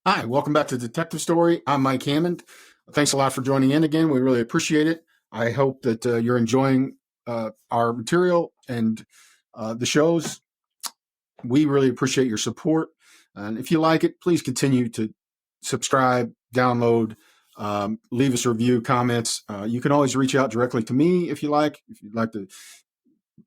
Hi, welcome back to Detective Story. I'm Mike Hammond. Thanks a lot for joining in again. We really appreciate it. I hope that you're enjoying our material and the shows. We really appreciate your support. And if you like it, please continue to subscribe, download, leave us a review, comments. You can always reach out directly to me if you like. If you'd like to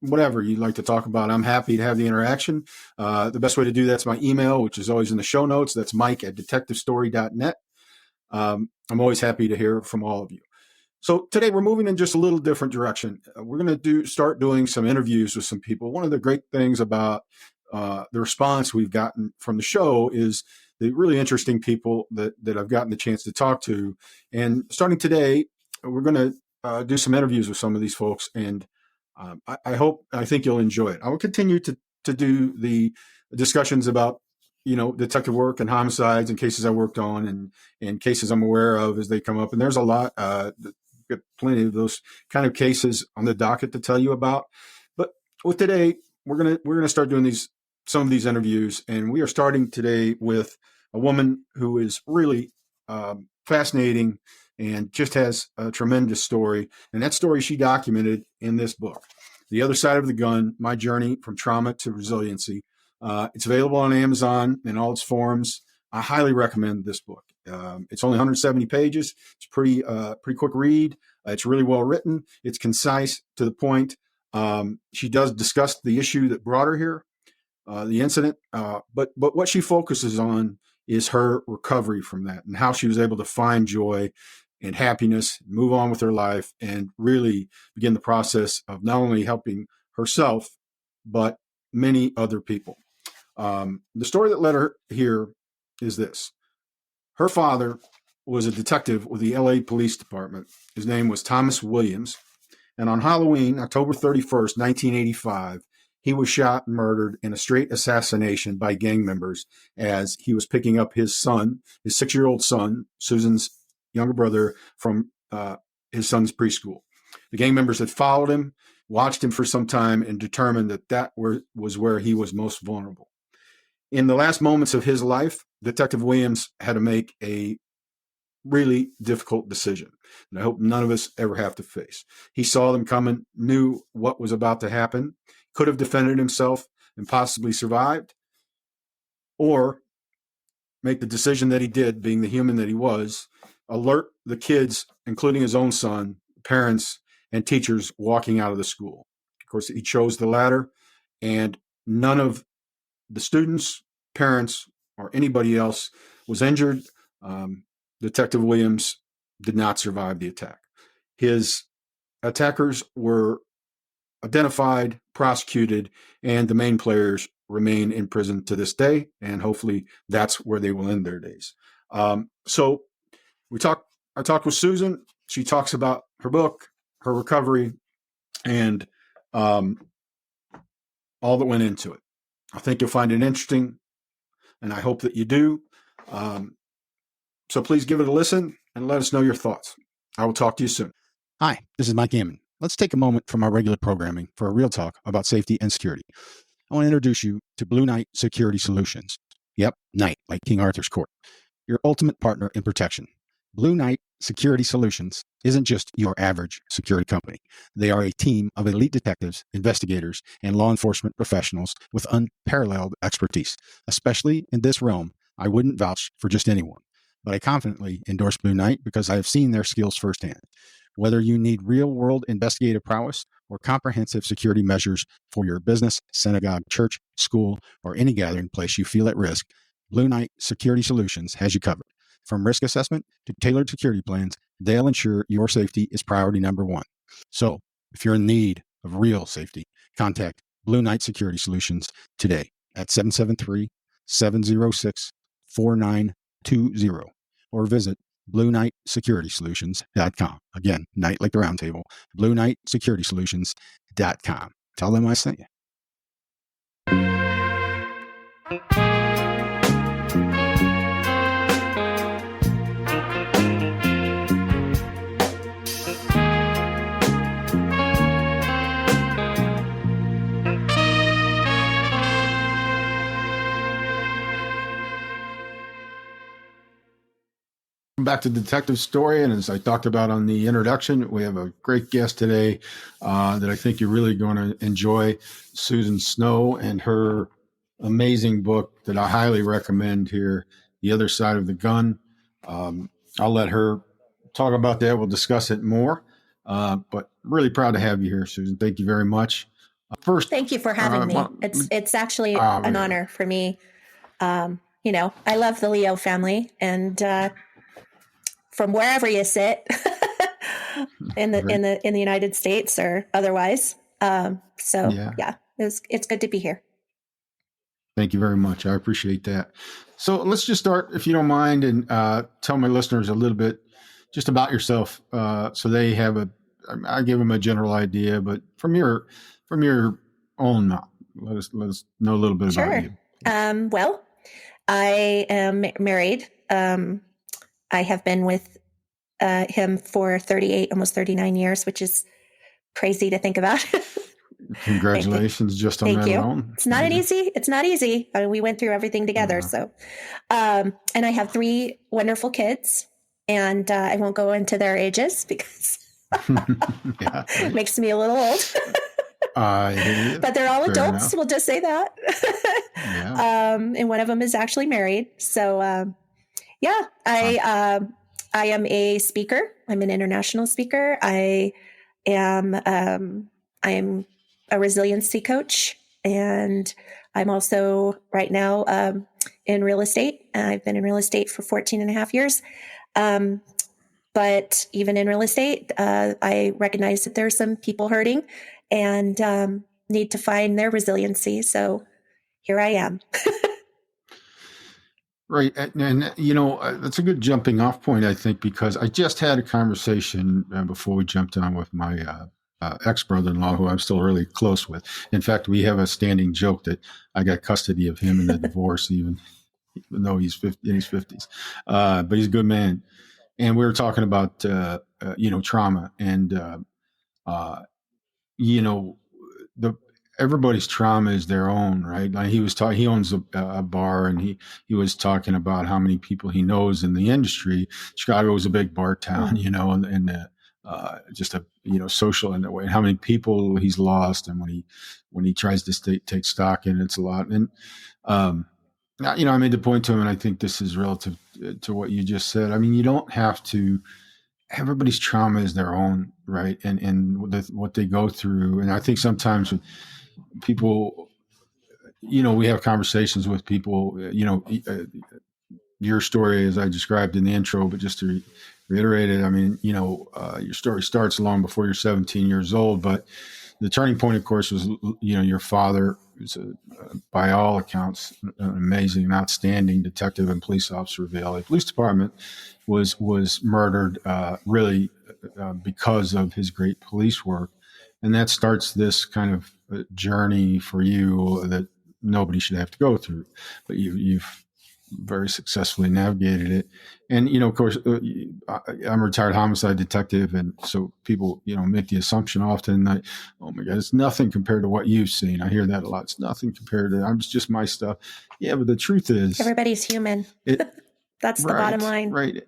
whatever you'd like to talk about. I'm happy to have the interaction. The best way to do that's my email, which is always in the show notes. That's mike@detectivestory.net. I'm always happy to hear from all of you. So today we're moving in just a little different direction. We're going to start doing some interviews with some people. One of the great things about the response we've gotten from the show is the really interesting people that I've gotten the chance to talk to. And starting today, we're going to do some interviews with some of these folks, and I think you'll enjoy it. I will continue to do the discussions about detective work and homicides and cases I worked on and cases I'm aware of as they come up. And there's a lot. Got plenty of those kind of cases on the docket to tell you about. But with today, we're gonna start doing some of these interviews, and we are starting today with a woman who is really fascinating and just has a tremendous story. And that story she documented in this book, The Other Side of the Gun: My Journey from Trauma to Resiliency. It's available on Amazon in all its forms. I highly recommend this book. It's only 170 pages. It's pretty quick read. It's really well written. It's concise, to the point. She does discuss the issue that brought her here, the incident, but what she focuses on is her recovery from that and how she was able to find joy and happiness, move on with her life, and really begin the process of not only helping herself, but many other people. The story that led her here is this. Her father was a detective with the LA Police Department. His name was Thomas Williams. And on Halloween, October 31st, 1985, he was shot and murdered in a straight assassination by gang members as he was picking up his son, his 6-year-old son, Susan's younger brother, from his son's preschool. The gang members had followed him, watched him for some time, and determined that was where he was most vulnerable. In the last moments of his life, Detective Williams had to make a really difficult decision, and I hope none of us ever have to face. He saw them coming, knew what was about to happen, could have defended himself and possibly survived, or make the decision that he did, being the human that he was, alert the kids, including his own son, parents, and teachers walking out of the school. Of course, he chose the latter, and none of the students, parents, or anybody else was injured. Detective Williams did not survive the attack. His attackers were identified, prosecuted, and the main players remain in prison to this day, and hopefully that's where they will end their days. So I talked with Susan. She talks about her book, her recovery, and all that went into it. I think you'll find it interesting, and I hope that you do. So please give it a listen and let us know your thoughts. I will talk to you soon. Hi, this is Mike Hammond. Let's take a moment from our regular programming for a real talk about safety and security. I want to introduce you to Blue Knight Security Solutions. Yep, Knight, like King Arthur's court. Your ultimate partner in protection. Blue Knight Security Solutions isn't just your average security company. They are a team of elite detectives, investigators, and law enforcement professionals with unparalleled expertise. Especially in this realm, I wouldn't vouch for just anyone, but I confidently endorse Blue Knight because I have seen their skills firsthand. Whether you need real-world investigative prowess or comprehensive security measures for your business, synagogue, church, school, or any gathering place you feel at risk, Blue Knight Security Solutions has you covered. From risk assessment to tailored security plans, they'll ensure your safety is priority number one. So, if you're in need of real safety, contact Blue Knight Security Solutions today at 773-706-4920 or visit BlueKnightSecuritySolutions.com. Again, Knight like the round table, BlueKnightSecuritySolutions.com. Tell them I sent you. back to Detective Story. And as I talked about on the introduction, we have a great guest today that I think you're really going to enjoy, Susan Snow, and her amazing book that I highly recommend here, The Other Side of the Gun. I'll let her talk about that. We'll discuss it more. But really proud to have you here, Susan. Thank you very much. First, Thank you for having me. It's actually an honor for me. I love the Leo family, and from wherever you sit in the United States or otherwise. Yeah, it's good to be here. Thank you very much. I appreciate that. So let's just start, if you don't mind, and tell my listeners a little bit just about yourself, so they have I give them a general idea, but from your own mouth, let us know a little bit about you. Well, I am married. I have been with him for 38, almost 39 years, which is crazy to think about. Congratulations, just on that alone. It's not easy. It's not easy. I mean, we went through everything together. So, and I have 3 wonderful kids, and I won't go into their ages because it makes me a little old. But they're all adults. Enough. We'll just say that. And one of them is actually married. So, I am a speaker. I'm an international speaker. I am a resiliency coach, and I'm also right now in real estate. I've been in real estate for 14 and a half years. But even in real estate, I recognize that there's some people hurting and need to find their resiliency. So here I am. Right. And that's a good jumping off point, I think, because I just had a conversation before we jumped on with my ex-brother-in-law, who I'm still really close with. In fact, we have a standing joke that I got custody of him in the divorce, even though he's in his 50s. But he's a good man. And we were talking about, trauma and, everybody's trauma is their own, right? Like he owns a bar, and he was talking about how many people he knows in the industry. Chicago is a big bar town, and just a, social in that way. How many people he's lost, and when he tries to take stock in, it's a lot. And, I made the point to him, and I think this is relative to what you just said. I mean, you don't have to. Everybody's trauma is their own, right? And what they go through. And I think sometimes with people, we have conversations with people, your story, as I described in the intro, but just to reiterate it, I mean, your story starts long before you're 17 years old, but the turning point, of course, was, your father was, by all accounts, an amazing, outstanding detective and police officer of the LA Police Department, was murdered, really because of his great police work. And that starts this kind of journey for you that nobody should have to go through, but you've very successfully navigated it. And, of course, I'm a retired homicide detective. And so people, make the assumption often that, oh my God, it's nothing compared to what you've seen. I hear that a lot. It's nothing compared to, it's just my stuff. Yeah. But the truth is, everybody's human. That's the bottom line. Right.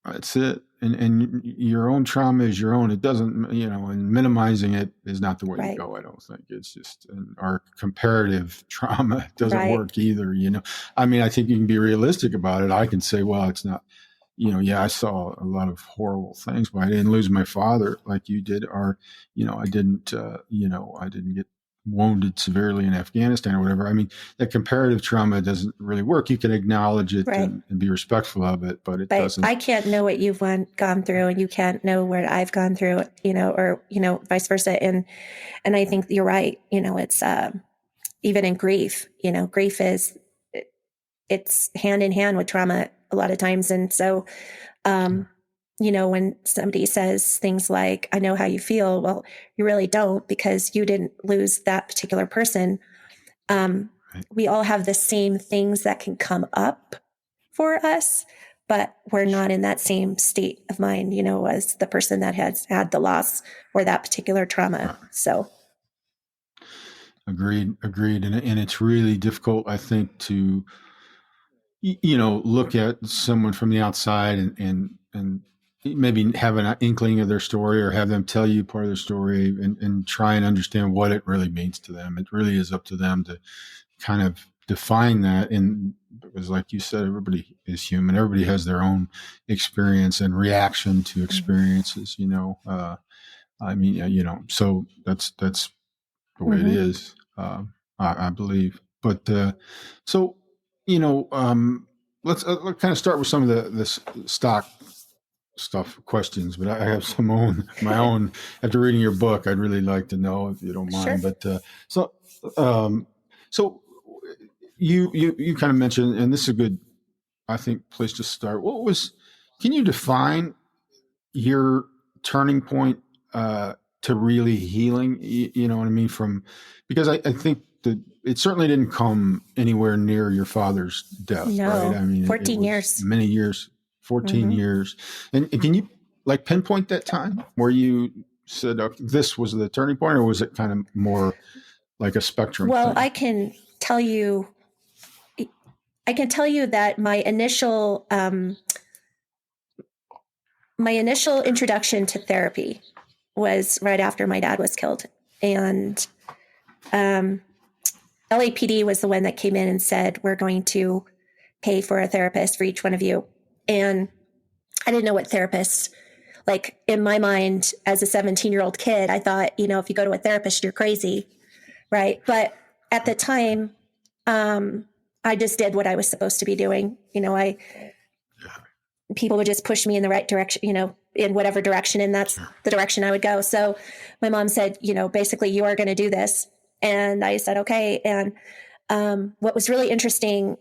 That's it. And your own trauma is your own. It doesn't, and minimizing it is not the way to go. I don't think it's just, our comparative trauma doesn't work either. I mean, I think you can be realistic about it. I can say, well, it's not, I saw a lot of horrible things, but I didn't lose my father like you did, or, I didn't get wounded severely in Afghanistan or whatever. I mean, that comparative trauma doesn't really work. You can acknowledge it and be respectful of it, but it doesn't. I can't know what you've gone through, and you can't know what I've gone through, or, vice versa. And I think you're right. It's, even in grief, grief it's hand in hand with trauma a lot of times. And so, when somebody says things like, I know how you feel, well, you really don't, because you didn't lose that particular person. We all have the same things that can come up for us, but we're not in that same state of mind, as the person that has had the loss or that particular trauma. So. Agreed. And it's really difficult, I think, to look at someone from the outside and maybe have an inkling of their story or have them tell you part of their story and try and understand what it really means to them. It really is up to them to kind of define that. And because like you said, everybody is human. Everybody has their own experience and reaction to experiences, I mean, so that's the way it Mm-hmm. is, I believe. But so, let's kind of start with some of the stock stuff questions. But I have my own. After reading your book, I'd really like to know if you don't Sure. mind. But so, um, so you kind of mentioned, and this is a good, I think, place to start. Can you define your turning point to really healing? You know what I mean? Because I think that it certainly didn't come anywhere near your father's death, right? No, I mean, it 14 was years. many years, 14 Mm-hmm. years. And can you like pinpoint that time where you said, okay, this was the turning point, or was it kind of more like a spectrum Well, thing? I can tell you that my initial introduction to therapy was right after my dad was killed. And LAPD was the one that came in and said, we're going to pay for a therapist for each one of you. And I didn't know what therapists, like in my mind as a 17-year-old kid, I thought, if you go to a therapist, you're crazy. Right. But at the time, I just did what I was supposed to be doing. People would just push me in the right direction, in whatever direction. And that's the direction I would go. So my mom said, basically you are going to do this. And I said, okay. And what was really interesting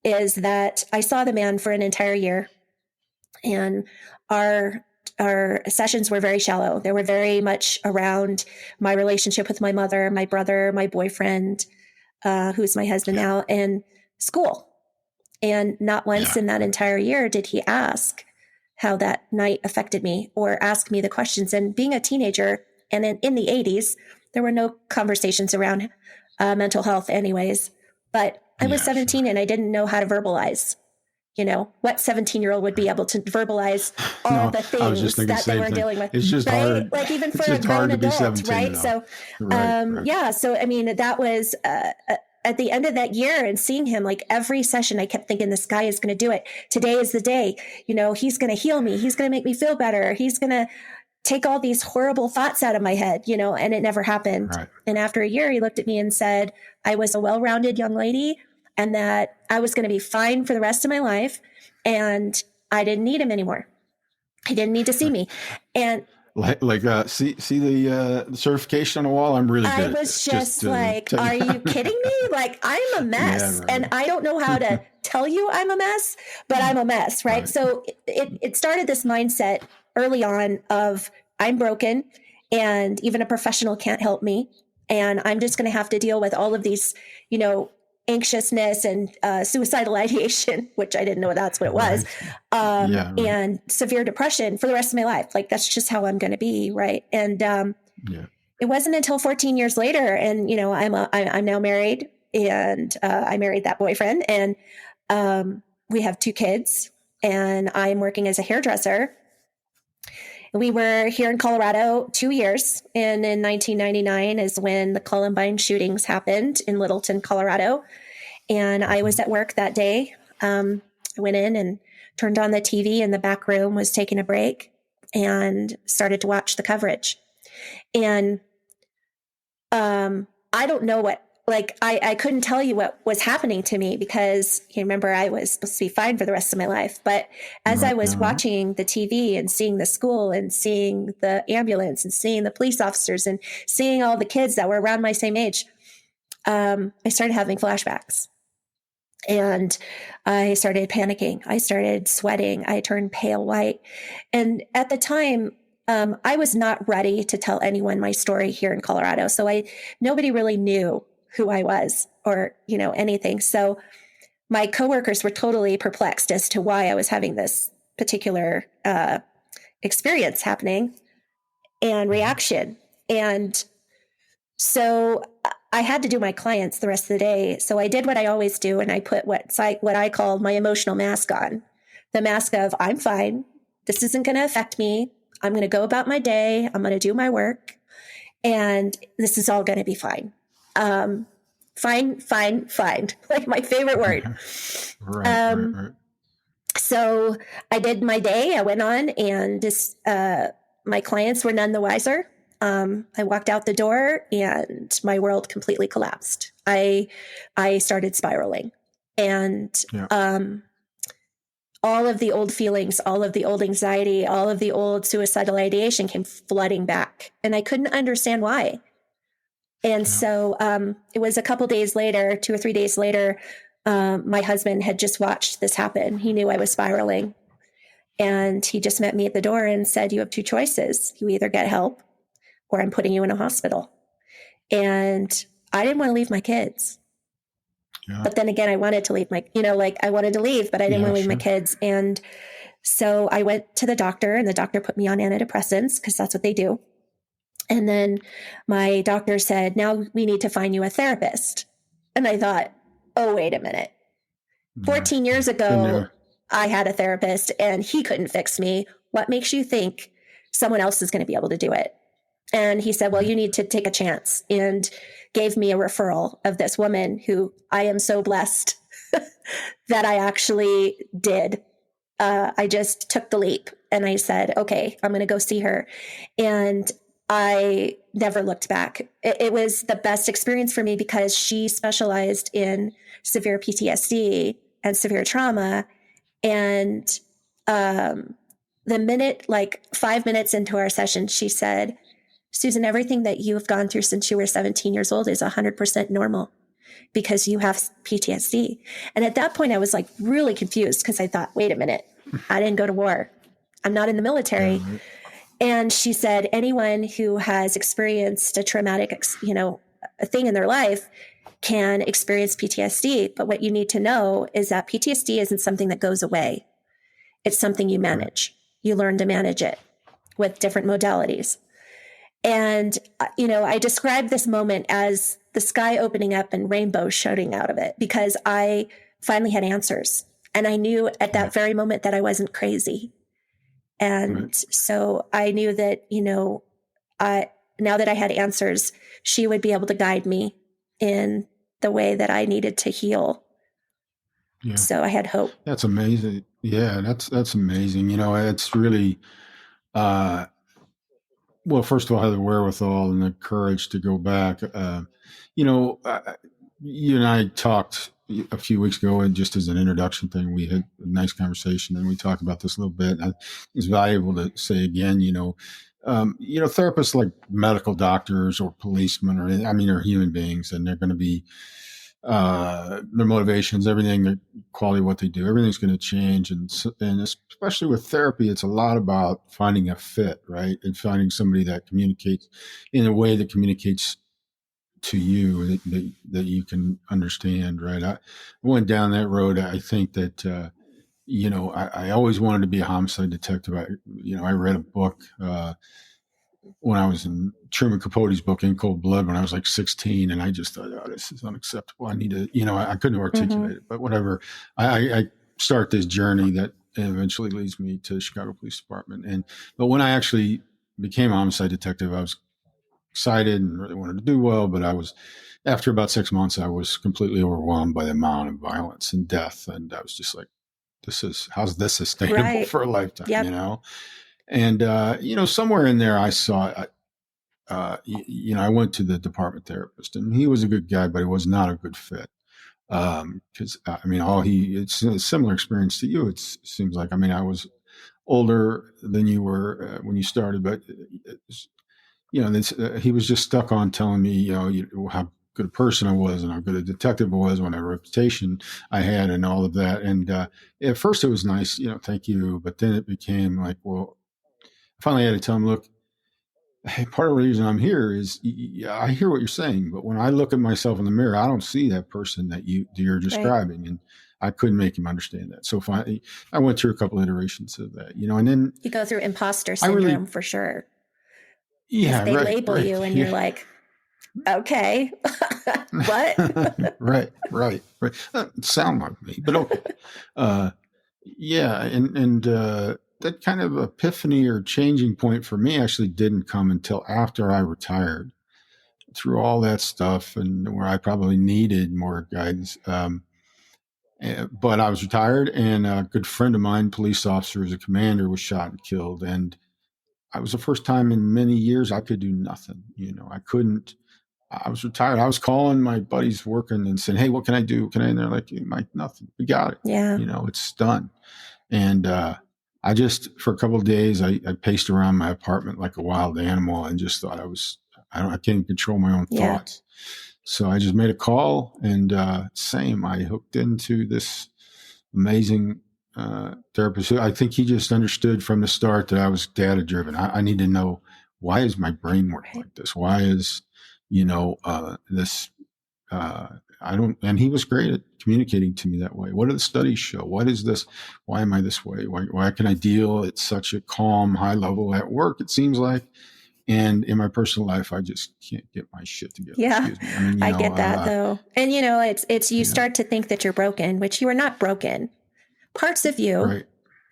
is that I saw the man for an entire year, and our sessions were very shallow. They were very much around my relationship with my mother, my brother, my boyfriend, who's my husband now, and school. And not once in that entire year did he ask how that night affected me or ask me the questions. And being a teenager, and in the 80s, there were no conversations around mental health anyways. But I was 17 and I didn't know how to verbalize. What 17-year-old would be able to verbalize all No, the I was just things thinking the that they same were thing. dealing with, It's just right? hard. Like even It's for a just hard grown to be adult, 17 right? now. So, Right. yeah. So, I mean, that was at the end of that year, and seeing him, like every session, I kept thinking, this guy is going to do it. Today is the day. He's going to heal me. He's going to make me feel better. He's going to take all these horrible thoughts out of my head, and it never happened. Right. And after a year, he looked at me and said, I was a well-rounded young lady and that I was going to be fine for the rest of my life. And I didn't need him anymore. He didn't need to see me. And see the certification on the wall. I'm really good I at was this. just like, are you kidding me? Like, I'm a mess. Right. And I don't know how to tell you I'm a mess, but I'm a mess, right? So it started this mindset early on of I'm broken and even a professional can't help me. And I'm just going to have to deal with all of these, anxiousness and suicidal ideation, which I didn't know that's what it was, Right. and severe depression for the rest of my life. Like, that's just how I'm going to be. Right. And it wasn't until 14 years later, and I'm now married, and I married that boyfriend, and we have 2 kids, and I'm working as a hairdresser. We were here in Colorado 2 years, and in 1999 is when the Columbine shootings happened in Littleton, Colorado. And I was at work that day. I went in and turned on the TV in the back room, was taking a break, and started to watch the coverage. And I don't know what, like, I couldn't tell you what was happening to me because you remember I was supposed to be fine for the rest of my life. But as I was watching the TV and seeing the school and seeing the ambulance and seeing the police officers and seeing all the kids that were around my same age, I started having flashbacks. And I started panicking. I started sweating. I turned pale white. And at the time, I was not ready to tell anyone my story here in Colorado. So nobody really knew who I was or, anything. So my coworkers were totally perplexed as to why I was having this particular experience happening and reaction. And so I had to do my clients the rest of the day. So I did what I always do. And I put what I call my emotional mask on, the mask of I'm fine. This isn't going to affect me. I'm going to go about my day. I'm going to do my work and this is all going to be fine. Fine. Like my favorite word. Right. So I did my day. I went on and my clients were none the wiser. I walked out the door and my world completely collapsed. I started spiraling and, all of the old feelings, all of the old anxiety, all of the old suicidal ideation came flooding back and I couldn't understand why. And so, it was a couple days later, 2 or 3 days later, my husband had just watched this happen. He knew I was spiraling and he just met me at the door and said, you have two choices. You either get help or I'm putting you in a hospital. And I didn't want to leave my kids. Yeah. But then again, I wanted to leave I wanted to leave, but I didn't want to leave my kids. And so I went to the doctor and the doctor put me on antidepressants because that's what they do. And then my doctor said, now we need to find you a therapist. And I thought, oh, wait a minute. 14 years ago, I had a therapist and he couldn't fix me. What makes you think someone else is going to be able to do it? And he said, well, you need to take a chance, and gave me a referral of this woman who I am so blessed that I actually did. I just took the leap and I said, okay, I'm going to go see her. And I never looked back. It was the best experience for me because she specialized in severe PTSD and severe trauma. And the minute, like 5 minutes into our session, she said, Susan, everything that you have gone through since you were 17 years old is 100% normal because you have PTSD. And at that point, I was like really confused because I thought, wait a minute, I didn't go to war. I'm not in the military. Yeah, right. And she said, anyone who has experienced a traumatic, a thing in their life can experience PTSD. But what you need to know is that PTSD isn't something that goes away. It's something you manage. You learn to manage it with different modalities. And, I described this moment as the sky opening up and rainbows shooting out of it because I finally had answers. And I knew at that very moment that I wasn't crazy. And so I knew that, now that I had answers, she would be able to guide me in the way that I needed to heal. Yeah. So I had hope. That's amazing. Yeah, that's amazing. It's really, well, first of all, I had the wherewithal and the courage to go back. You and I talked a few weeks ago, and just as an introduction thing, we had a nice conversation, and we talked about this a little bit. And it's valuable to say again, therapists like medical doctors or policemen, are human beings, and they're going to be their motivations, everything, the quality of what they do, everything's going to change. And especially with therapy, it's a lot about finding a fit, right? And finding somebody that communicates in a way that communicates to you that you can understand, right? I went down that road. I think that, I always wanted to be a homicide detective. I read a book, when I was in Truman Capote's book, In Cold Blood, when I was like 16, and I just thought, oh, this is unacceptable. I need to, I couldn't articulate it, but whatever. I start this journey that eventually leads me to the Chicago Police Department. But when I actually became a homicide detective, I was excited and really wanted to do well, but after about 6 months, I was completely overwhelmed by the amount of violence and death. And I was just like, how's this sustainable for a lifetime, Yep. And, somewhere in there I saw, I went to the department therapist, and he was a good guy, but he was not a good fit. Cause it's a similar experience to you. It seems like, I was older than you were when you started, but he was just stuck on telling me, how good a person I was and how good a detective I was, what a reputation I had and all of that. And, at first it was nice, thank you. But then it became like, well, I finally had to tell him, look, hey, part of the reason I'm here is I hear what you're saying, but when I look at myself in the mirror, I don't see that person that you're describing. Right. And I couldn't make him understand that. So finally, I went through a couple of iterations of that, and then you go through imposter syndrome for sure. Yeah. They label you and you're like, Okay. What? Right. Sound like me, but okay. Uh, yeah, and that kind of epiphany or changing point for me actually didn't come until after I retired. Through all that stuff, and where I probably needed more guidance. But I was retired, and a good friend of mine, police officer, as a commander, was shot and killed, and I was the first time in many years I could do nothing. I couldn't. I was retired. I was calling my buddies working and saying, "Hey, what can I do? Can I?" And they're like, "Mike, nothing. We got it. Yeah. It's done." And I just, for a couple of days, I paced around my apartment like a wild animal and just thought I can't even control my own Yeah. thoughts. So I just made a call, and I hooked into this amazing therapist. I think he just understood from the start that I was data driven. I need to know, why is my brain working like this? Why is, this, I don't, and he was great at communicating to me that way. What do the studies show? What is this? Why am I this way? Why can I deal at such a calm, high level at work? It seems like, and in my personal life, I just can't get my shit together. Yeah. Excuse me. I mean, I get that though. And it's you start to think that you're broken, which you are not broken. Parts of you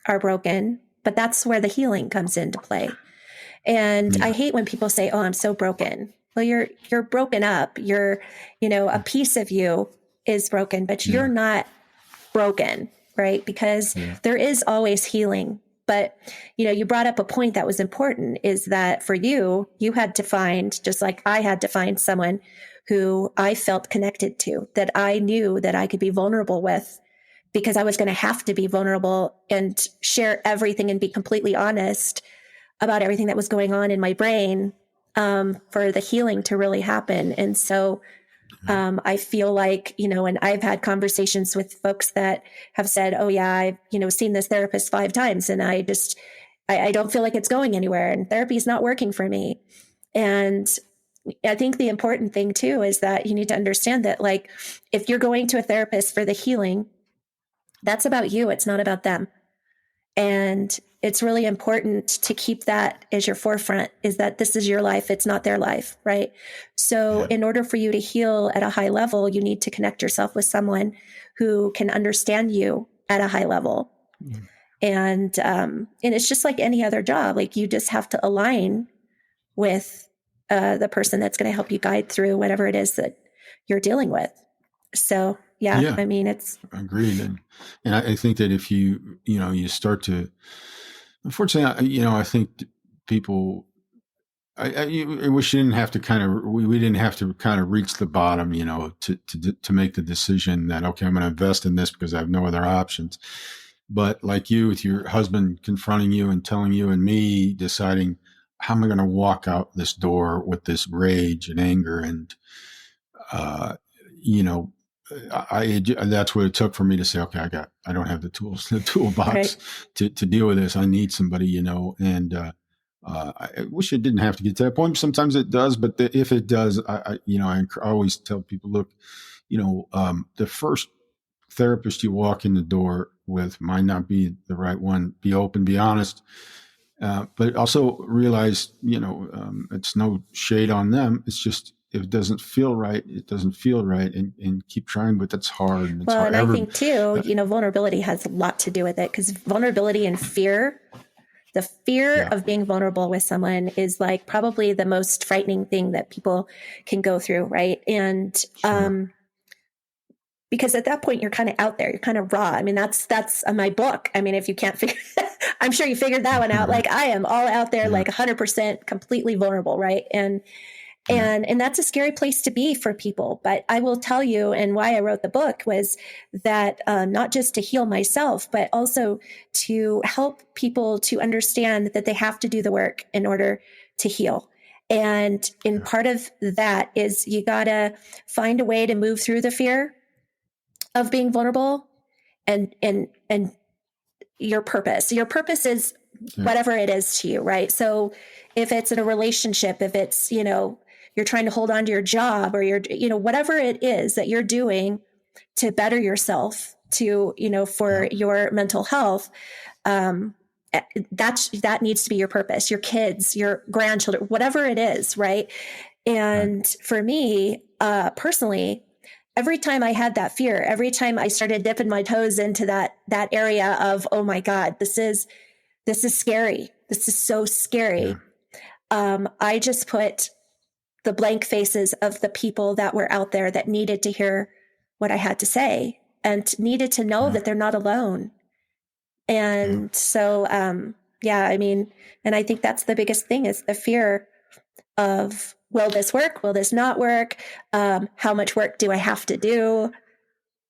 are broken, but that's where the healing comes into play. And I hate when people say, "Oh, I'm so broken." Well, you're broken up. You're, a piece of you is broken, but you're not broken, right? Because there is always healing. But, you brought up a point that was important, is that for you had to find, just like I had to find, someone who I felt connected to, that I knew that I could be vulnerable with, because I was going to have to be vulnerable and share everything and be completely honest about everything that was going on in my brain, for the healing to really happen. And so I feel like, and I've had conversations with folks that have said, "Oh yeah, I've, seen this therapist 5 times and I don't feel like it's going anywhere, and therapy is not working for me." And I think the important thing too is that you need to understand that, like, if you're going to a therapist for the healing, that's about you. It's not about them. And it's really important to keep that as your forefront, is that this is your life. It's not their life. Right. So in order for you to heal at a high level, you need to connect yourself with someone who can understand you at a high level. And it's just like any other job. Like, you just have to align with the person that's going to help you guide through whatever it is that you're dealing with. So, I mean, it's agreed. And I think that if you start to, unfortunately, I think people, I wish you didn't have to we didn't have to kind of reach the bottom, to make the decision that, okay, I'm going to invest in this because I have no other options. But like you, with your husband confronting you and telling you, and me deciding, how am I going to walk out this door with this rage and anger and, that's what it took for me to say, okay, I don't have the tools, the toolbox to deal with this. I need somebody, and I wish it didn't have to get to that point. Sometimes it does, but if it does, I always tell people, look, the first therapist you walk in the door with might not be the right one. Be open, be honest. But also realize, it's no shade on them. It's just, if it doesn't feel right, it doesn't feel right, and keep trying, but that's hard. And it's hard. And I think too, vulnerability has a lot to do with it, because vulnerability and fear, the fear of being vulnerable with someone is like probably the most frightening thing that people can go through. Right. And, because at that point you're kind of out there, you're kind of raw. I mean, that's my book. I mean, if you can't figure, I'm sure you figured that one out. Like, I am all out there, like 100% completely vulnerable. Right. And that's a scary place to be for people. But I will tell you, and why I wrote the book was that not just to heal myself, but also to help people to understand that they have to do the work in order to heal. And in part of that is, you got to find a way to move through the fear of being vulnerable, and your purpose. Your purpose is whatever it is to you, right? So if it's in a relationship, if it's, you're trying to hold on to your job, or you're, whatever it is that you're doing to better yourself, to, for your mental health, that needs to be your purpose. Your kids, your grandchildren, whatever it is, right? Right. And for me, personally, every time I had that fear, every time I started dipping my toes into that area of, oh my God, this is scary. This is so Yeah. scary. I just put the blank faces of the people that were out there that needed to hear what I had to say and needed to know Yeah. that they're not alone. Yeah. And so, yeah, I mean, and I think that's the biggest thing is the fear of, will this work? Will this not work? How much work do I have to do?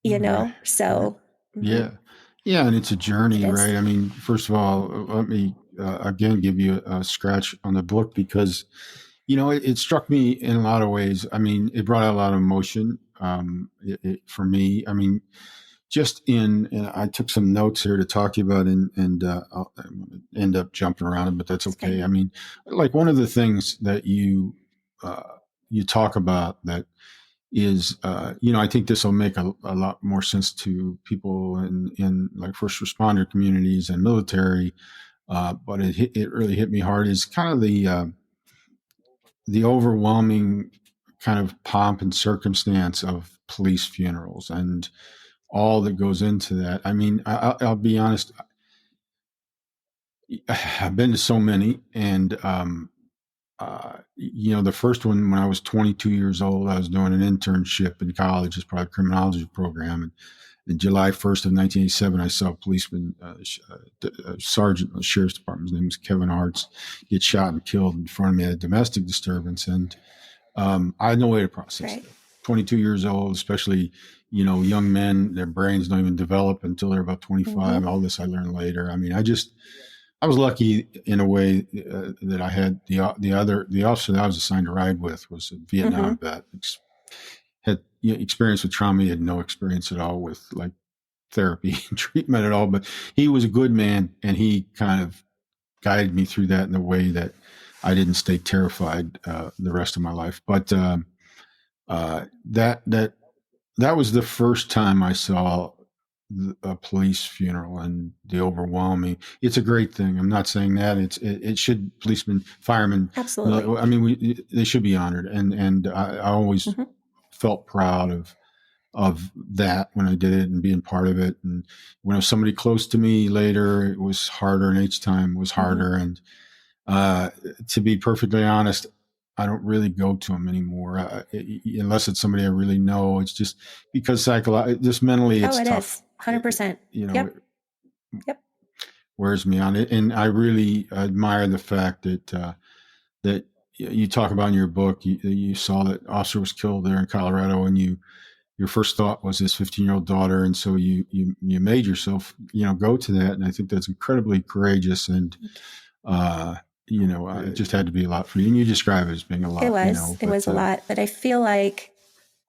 Right. Right. So Yeah. Yeah. And it's a it journey, is. right? I mean, first of all, let me again give you a scratch on the book because, it struck me in a lot of ways. I mean, it brought out a lot of emotion for me. I mean, and I took some notes here to talk to you about, and I'll end up jumping around, but that's It's okay. fine. I mean, like one of the things that uh, you talk about that is, I think this will make a lot more sense to people in like first responder communities and military. But it really hit me hard is kind of the overwhelming kind of pomp and circumstance of police funerals and all that goes into that. I mean, I'll be honest. I've been to so many, and the first one when I was 22 years old, I was doing an internship in college as part of the criminology program, and July 1st of 1987, I saw a policeman, a sergeant of the sheriff's department. His name was Kevin Hartz, get shot and killed in front of me at a domestic disturbance, and I had no way to process Right. that. 22 years old, especially, young men, their brains don't even develop until they're about 25. Mm-hmm. All this I learned later. I mean, I was lucky in a way that I had the officer that I was assigned to ride with was a Mm-hmm. Vietnam vet, had experience with trauma. He had no experience at all with like therapy and treatment at all, but he was a good man, and he kind of guided me through that in a way that I didn't stay terrified the rest of my life. But that was the first time I saw a police funeral and the overwhelming. It's a great thing. I'm not saying that it should policemen, firemen. Absolutely. I mean, they should be honored, and I always Mm-hmm. felt proud of that when I did it and being part of it. And when it was somebody close to me later, it was harder, and each time was Mm-hmm. harder. And uh, to be perfectly honest, I don't really go to them anymore unless it's somebody I really know. It's just because just mentally, Oh, it's it is. tough. 100%. It Yep. Yep. wears me on it, and I really admire the fact that you talk about in your book. You saw that officer was killed there in Colorado, and your first thought was his 15-year-old daughter, and so you made yourself go to that, and I think that's incredibly courageous. And uh, it just had to be a lot for you, and you describe it as being a It lot, was. It but was a lot. But I feel like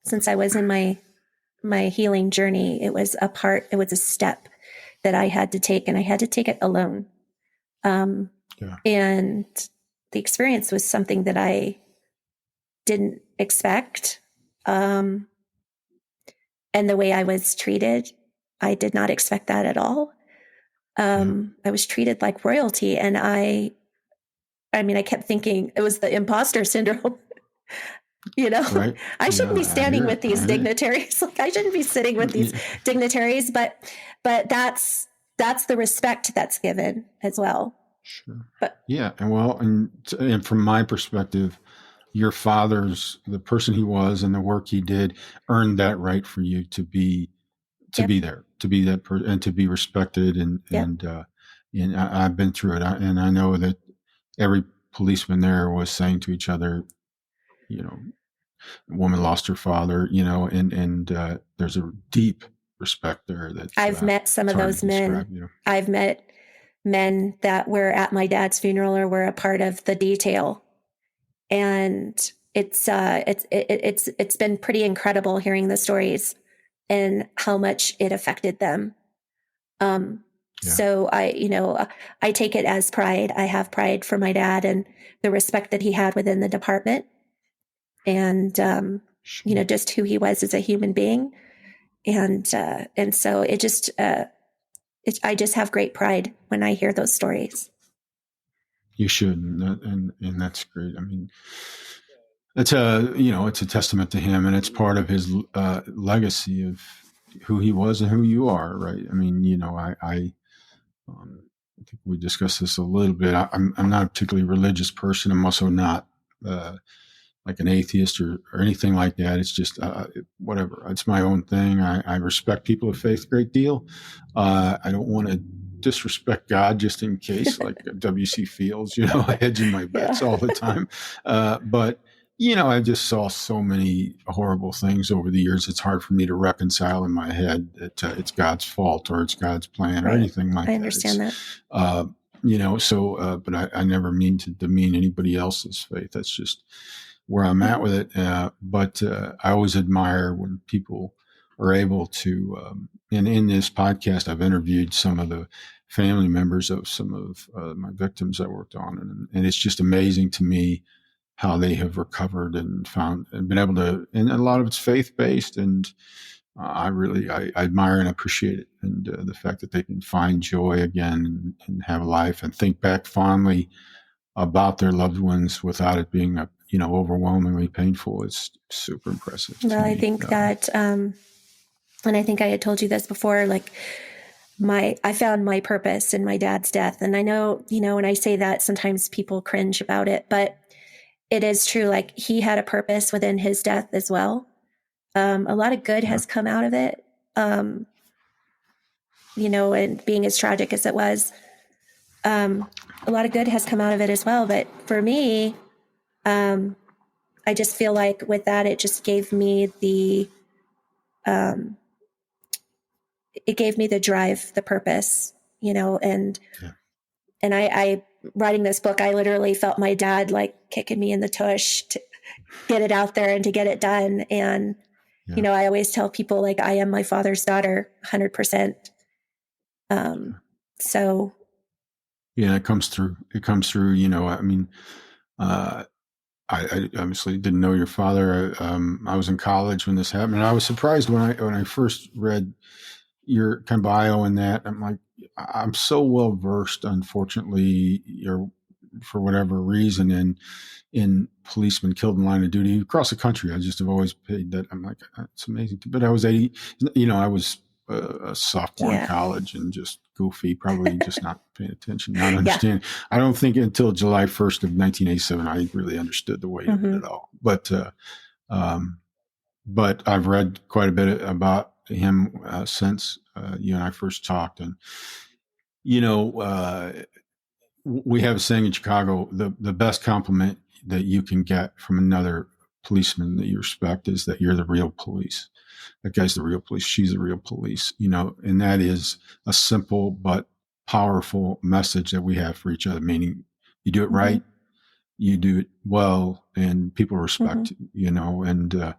since I was in my healing journey, it was a step that I had to take, and I had to take it alone. Um, yeah, and the experience was something that I didn't expect. Um, and the way I was treated, I did not expect that at all. yeah, I was treated like royalty, and I mean, I kept thinking it was the imposter syndrome. You know, right, I shouldn't yeah, be I standing hear with it, I these hear it. dignitaries. Like, I shouldn't be sitting with these Yeah, dignitaries, but that's the respect that's given as well. sure. But Yeah, and from my perspective, your the person he was and the work he did earned that right for you to yep, be there, to be that person, and to be respected. yep. And I've been through it, and I know that every policeman there was saying to each other, you know, a woman lost her father, and there's a deep respect there that's I've met some it's of hard to those men. describe. I've met men that were at my dad's funeral or were a part of the detail, and it's been pretty incredible hearing the stories and how much it affected them. Um, Yeah, so I take it as pride. I have pride for my dad and the respect that he had within the department, and sure. just who he was as a human being. And so I just have great pride when I hear those stories. You should, and that's great. I mean, it's it's a testament to him, and it's part of his legacy of who he was and who you are, right? I mean, I think we discussed this a little bit. I'm not a particularly religious person. I'm also not uh, like an atheist or anything like that. It's just whatever. It's my own thing. I respect people of faith a great deal. I don't want to disrespect God just in case, like W.C. Fields, hedging my bets all the time. But I just saw so many horrible things over the years. It's hard for me to reconcile in my head that it's God's fault or it's God's plan or Right. anything like I that. understand that. Uh, but I never mean to demean anybody else's faith. That's just where I'm at with it. But I always admire when people are able to, and in this podcast, I've interviewed some of the family members of some of my victims I worked on. And it's just amazing to me how they have recovered and found and been able to, and a lot of it's faith based. And I admire and appreciate it. And the fact that they can find joy again and have a life and think back fondly about their loved ones without it being overwhelmingly painful is super impressive. Well, I think that, and I think I had told you this before, like I found my purpose in my dad's death. And I know, when I say that, sometimes people cringe about it, but it is true. Like he had a purpose within his death as well. A lot of good has come out of it. And being as tragic as it was, a lot of good has come out of it as well. But for me, I just feel like with that, it just gave me it gave me the drive, the purpose, and I writing this book, I literally felt my dad like kicking me in the tush to get it out there and to get it done. And, I always tell people like, I am my father's daughter, 100%. So. Yeah, it comes through. I mean, I obviously didn't know your father. I was in college when this happened, and I was surprised when I first read your kind of bio in that. I'm like, I'm so well versed, unfortunately, for whatever reason, in policemen killed in line of duty across the country. I just have always paid that. I'm like, it's amazing. But I was 80. I was a sophomore in college and just goofy, probably just not paying attention, not understanding. I don't think until July 1st of 1987 I really understood the weight of it at all. But I've read quite a bit about him since you and I first talked, and we have a saying in Chicago: the best compliment that you can get from another policeman that you respect is that you're the real police. That guy's the real police. She's the real police. And that is a simple but powerful message that we have for each other. Meaning, you do it right, you do it well, and people respect you. And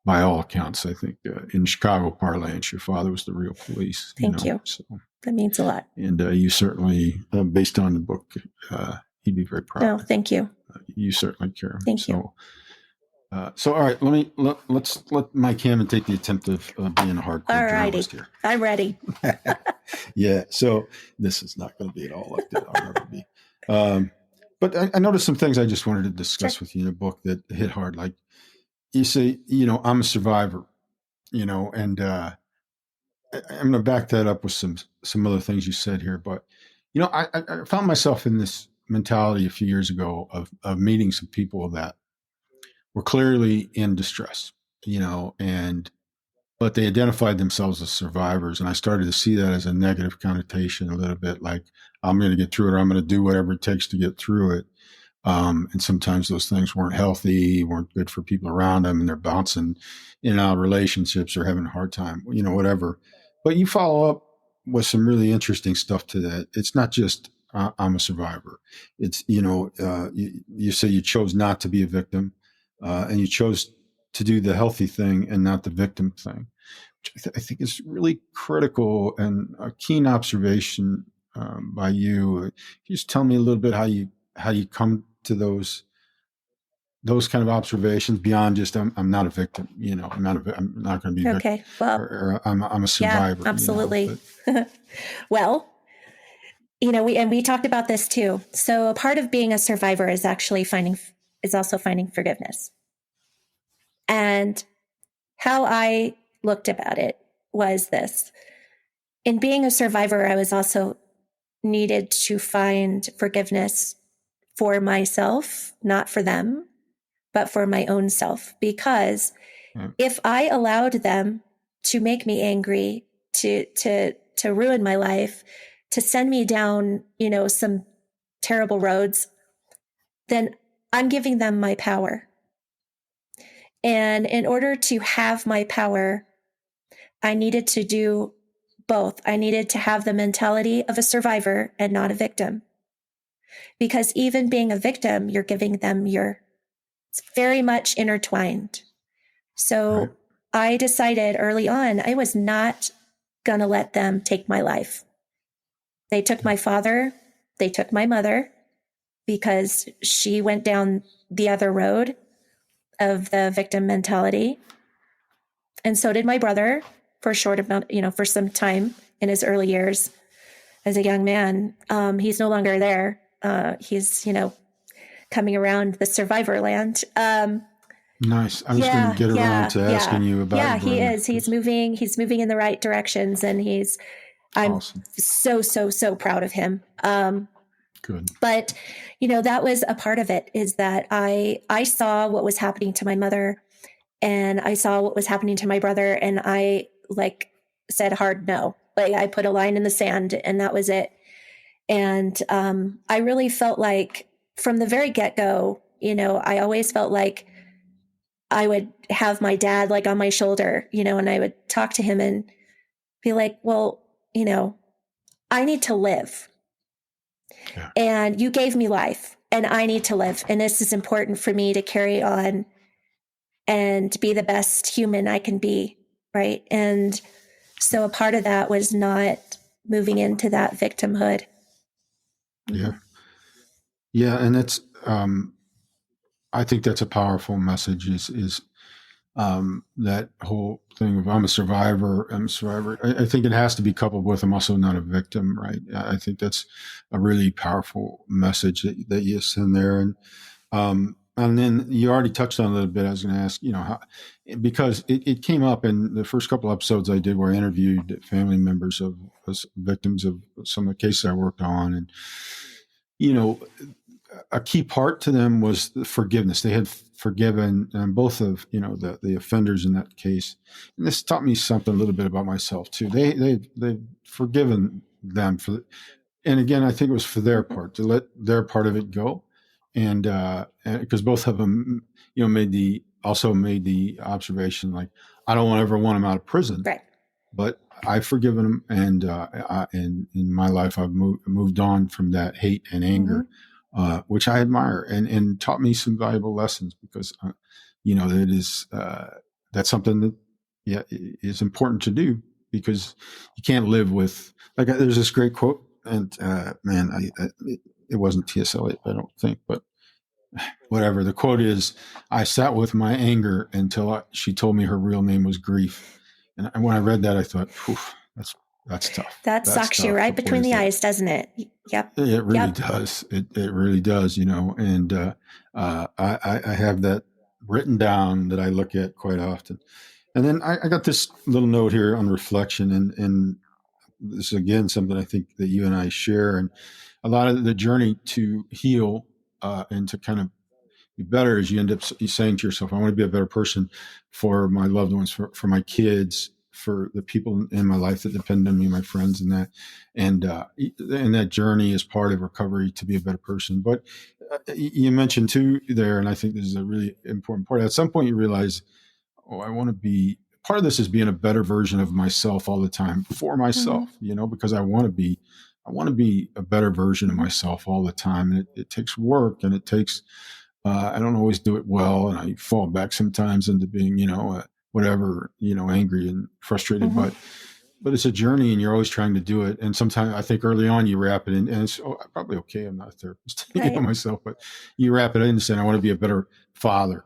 by all accounts, I think in Chicago parlance, your father was the real police. Thank you. So that means a lot. And you certainly, based on the book, he'd be very proud. Oh, thank you. You certainly care. Thank you. So all right, let's let Mike Hammond take the attempt of being a hardcore journalist here. I'm ready. Yeah. So this is not going to be at all like that. I'll never be. But I noticed some things I just wanted to discuss with you in a book that hit hard. Like you say, I'm a survivor, and I'm going to back that up with some other things you said here. But, I found myself in this mentality a few years ago of meeting some people that were clearly in distress, but they identified themselves as survivors. And I started to see that as a negative connotation a little bit, like I'm going to get through it, or I'm going to do whatever it takes to get through it. And sometimes those things weren't healthy, weren't good for people around them, and they're bouncing in and out of relationships or having a hard time, whatever. But you follow up with some really interesting stuff to that. It's not just I'm a survivor. It's you say you chose not to be a victim, and you chose to do the healthy thing and not the victim thing, which I think is really critical and a keen observation by you. Can you just tell me a little bit how you come to those kind of observations beyond just I'm not a victim, I'm not going to be okay. Well, or I'm a survivor. Yeah, absolutely. Well, we talked about this too. So a part of being a survivor is also finding forgiveness. And how I looked about it was this. In being a survivor, I was also needed to find forgiveness for myself, not for them, but for my own self. Because if I allowed them to make me angry, to ruin my life, to send me down, some terrible roads, then I'm giving them my power. And in order to have my power, I needed to do both. I needed to have the mentality of a survivor and not a victim. Because even being a victim, you're giving them it's very much intertwined. So Right. I decided early on, I was not going to let them take my life. They took my father, they took my mother, because she went down the other road of the victim mentality. And so did my brother for a short amount, for some time in his early years as a young man. He's no longer there. He's, coming around the survivor land. Nice. I was going to get around to asking you about your brother. He is. He's moving in the right directions, and I'm awesome. so proud of him. Good. But, that was a part of it, is that I saw what was happening to my mother, and I saw what was happening to my brother, and I said hard no. I put a line in the sand, and that was it. And I really felt like from the very get-go, I always felt like I would have my dad on my shoulder, and I would talk to him and be like, well, I need to live. Yeah. And you gave me life, and I need to live. And this is important for me to carry on and be the best human I can be. Right. And so a part of that was not moving into that victimhood. Yeah. Yeah. And that's, I think that's a powerful message is that whole thing of I'm a survivor. I think it has to be coupled with I'm also not a victim, right? I think that's a really powerful message that you send there. And then you already touched on it a little bit. I was going to ask, how, because it came up in the first couple episodes I did where I interviewed family members of victims of some of the cases I worked on. And, a key part to them was the forgiveness. They had forgiven both of the offenders in that case, and this taught me something a little bit about myself too. They've forgiven them and again, I think it was for their part to let their part of it go, and because both of them, made the observation like I don't ever want them out of prison, right? But I've forgiven them, and in my life, I've moved on from that hate and anger. Which I admire and taught me some valuable lessons because, it is, that's something that, is important to do because you can't live with, there's this great quote and, man, it wasn't T.S. Eliot, I don't think, but whatever. The quote is, I sat with my anger until she told me her real name was grief. And when I read that, I thought, that's tough. That sucks you right between the eyes, doesn't it? Yep. It really does. It really does, and I have that written down that I look at quite often. And then I got this little note here on reflection, and this is, again, something I think that you and I share, and a lot of the journey to heal and to kind of be better is you end up saying to yourself, I want to be a better person for my loved ones, for my kids, for the people in my life that depend on me, my friends, and that, and that journey is part of recovery to be a better person. But you mentioned too there, and I think this is a really important part. At some point, you realize, I want to be. Part of this is being a better version of myself all the time for myself, because I want to be a better version of myself all the time, and it takes work, and it takes. I don't always do it well, and I fall back sometimes into being, whatever, angry and frustrated. But it's a journey, and you're always trying to do it. And sometimes I think early on you wrap it in, and it's probably okay. I'm not a therapist myself, but you wrap it in saying, I want to be a better father